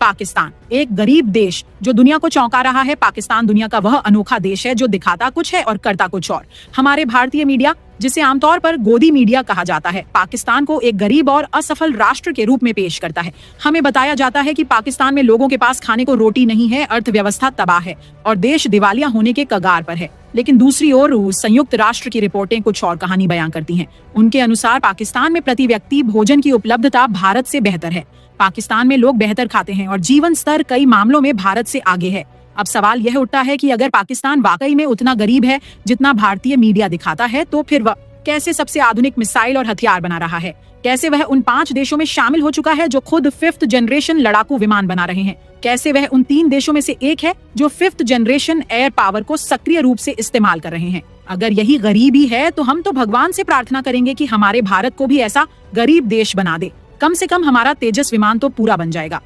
पाकिस्तान, एक गरीब देश जो दुनिया को चौंका रहा है। पाकिस्तान दुनिया का वह अनोखा देश है जो दिखाता कुछ है और करता कुछ और। हमारे भारतीय मीडिया, जिसे आमतौर पर गोदी मीडिया कहा जाता है, पाकिस्तान को एक गरीब और असफल राष्ट्र के रूप में पेश करता है। हमें बताया जाता है कि पाकिस्तान में लोगों के पास खाने को रोटी नहीं है, अर्थव्यवस्था तबाह है और देश दिवालिया होने के कगार पर है। लेकिन दूसरी ओर संयुक्त राष्ट्र की रिपोर्टें कुछ और कहानी बयां करती हैं। उनके अनुसार पाकिस्तान में प्रति व्यक्ति भोजन की उपलब्धता भारत से बेहतर है। पाकिस्तान में लोग बेहतर खाते हैं और जीवन स्तर कई मामलों में भारत से आगे है। अब सवाल यह उठता है कि अगर पाकिस्तान वाकई में उतना गरीब है जितना भारतीय मीडिया दिखाता है, तो फिर वह कैसे सबसे आधुनिक मिसाइल और हथियार बना रहा है? कैसे वह उन 5 देशों में शामिल हो चुका है जो खुद 5th जनरेशन लड़ाकू विमान बना रहे हैं? कैसे वह उन 3 देशों में से एक है जो 5th जनरेशन एयर पावर को सक्रिय रूप से इस्तेमाल कर रहे हैं? अगर यही गरीबी है तो हम तो भगवान से प्रार्थना करेंगे कि हमारे भारत को भी ऐसा गरीब देश बना दे। कम से कम हमारा तेजस विमान तो पूरा बन जाएगा।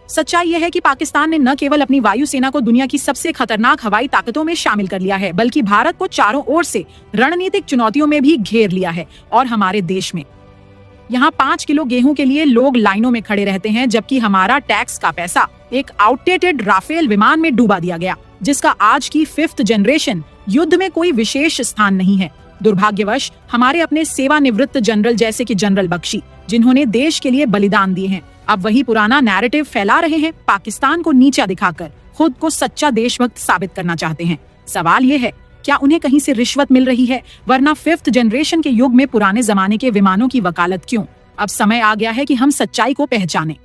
सच्चाई यह है कि पाकिस्तान ने न केवल अपनी वायुसेना को दुनिया की सबसे खतरनाक हवाई ताकतों में शामिल कर लिया है, बल्कि भारत को चारों ओर से रणनीतिक चुनौतियों में भी घेर लिया है। और हमारे देश में यहाँ 5 किलो गेहूं के लिए लोग लाइनों में खड़े रहते हैं, जबकि हमारा टैक्स का पैसा एक आउटडेटेड राफेल विमान में डूबा दिया गया, जिसका आज की 5th जनरेशन युद्ध में कोई विशेष स्थान नहीं है। दुर्भाग्यवश हमारे अपने सेवानिवृत्त जनरल जैसे कि जनरल बख्शी, जिन्होंने देश के लिए बलिदान दिए हैं, अब वही पुराना नैरेटिव फैला रहे हैं। पाकिस्तान को नीचा दिखाकर खुद को सच्चा देशभक्त साबित करना चाहते हैं। सवाल ये है, क्या उन्हें कहीं से रिश्वत मिल रही है? वरना 5th जनरेशन के युग में पुराने जमाने के विमानों की वकालत क्यों? अब समय आ गया है कि हम सच्चाई को पहचानें।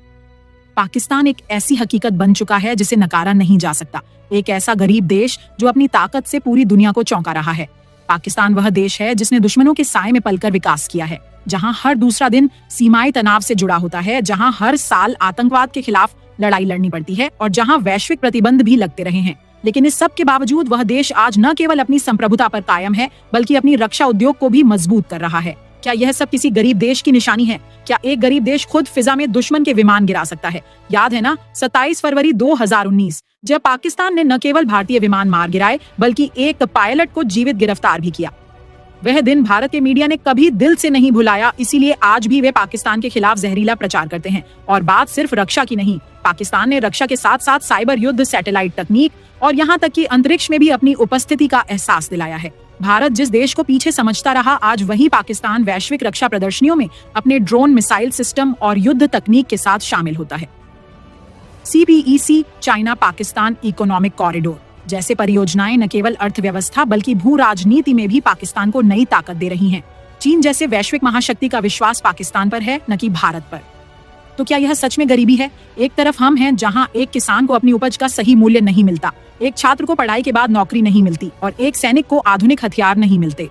पाकिस्तान एक ऐसी हकीकत बन चुका है जिसे नकारा नहीं जा सकता। एक ऐसा गरीब देश जो अपनी ताकत से पूरी दुनिया को चौंका रहा है। पाकिस्तान वह देश है जिसने दुश्मनों के साए में पलकर विकास किया है, जहां हर दूसरा दिन सीमाई तनाव से जुड़ा होता है, जहां हर साल आतंकवाद के खिलाफ लड़ाई लड़नी पड़ती है और जहां वैश्विक प्रतिबंध भी लगते रहे हैं। लेकिन इस सब के बावजूद वह देश आज न केवल अपनी संप्रभुता पर कायम है, बल्कि अपनी रक्षा उद्योग को भी मजबूत कर रहा है। क्या यह सब किसी गरीब देश की निशानी है? क्या एक गरीब देश खुद फिजा में दुश्मन के विमान गिरा सकता है? याद है ना 27 फरवरी 2019, जब पाकिस्तान ने न केवल भारतीय विमान मार गिराए, बल्कि एक पायलट को जीवित गिरफ्तार भी किया। वह दिन भारत के मीडिया ने कभी दिल से नहीं भुलाया, इसीलिए आज भी वे पाकिस्तान के खिलाफ जहरीला प्रचार करते हैं। और बात सिर्फ रक्षा की नहीं, पाकिस्तान ने रक्षा के साथ साथ साइबर युद्ध, सैटेलाइट तकनीक और यहाँ तक कि अंतरिक्ष में भी अपनी उपस्थिति का एहसास दिलाया है। भारत जिस देश को पीछे समझता रहा, आज वही पाकिस्तान वैश्विक रक्षा प्रदर्शनियों में अपने ड्रोन, मिसाइल सिस्टम और युद्ध तकनीक के साथ शामिल होता है। CPEC, China Pakistan economic corridor जैसे परियोजनाएं न केवल अर्थव्यवस्था बल्कि भू राजनीति में भी पाकिस्तान को नई ताकत दे रही हैं। चीन जैसे वैश्विक महाशक्ति का विश्वास पाकिस्तान पर है, न कि भारत पर। तो क्या यह सच में गरीबी है? एक तरफ हम हैं जहां एक किसान को अपनी उपज का सही मूल्य नहीं मिलता, एक छात्र को पढ़ाई के बाद नौकरी नहीं मिलती और एक सैनिक को आधुनिक हथियार नहीं मिलते।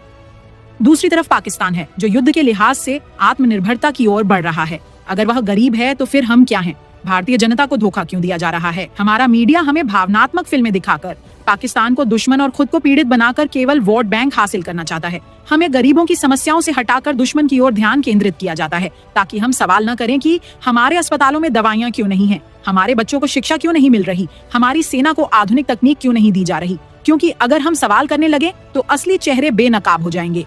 दूसरी तरफ पाकिस्तान है जो युद्ध के लिहाज से आत्मनिर्भरता की ओर बढ़ रहा है। अगर वह गरीब है तो फिर हम क्या हैं? भारतीय जनता को धोखा क्यों दिया जा रहा है? हमारा मीडिया हमें भावनात्मक फिल्में दिखाकर पाकिस्तान को दुश्मन और खुद को पीड़ित बनाकर केवल वोट बैंक हासिल करना चाहता है। हमें गरीबों की समस्याओं से हटाकर दुश्मन की ओर ध्यान केंद्रित किया जाता है, ताकि हम सवाल न करें कि हमारे अस्पतालों में दवाइयां क्यों नहीं हैं, हमारे बच्चों को शिक्षा क्यों नहीं मिल रही, हमारी सेना को आधुनिक तकनीक क्यों नहीं दी जा रही। क्योंकि अगर हम सवाल करने लगे तो असली चेहरे बेनकाब हो जाएंगे।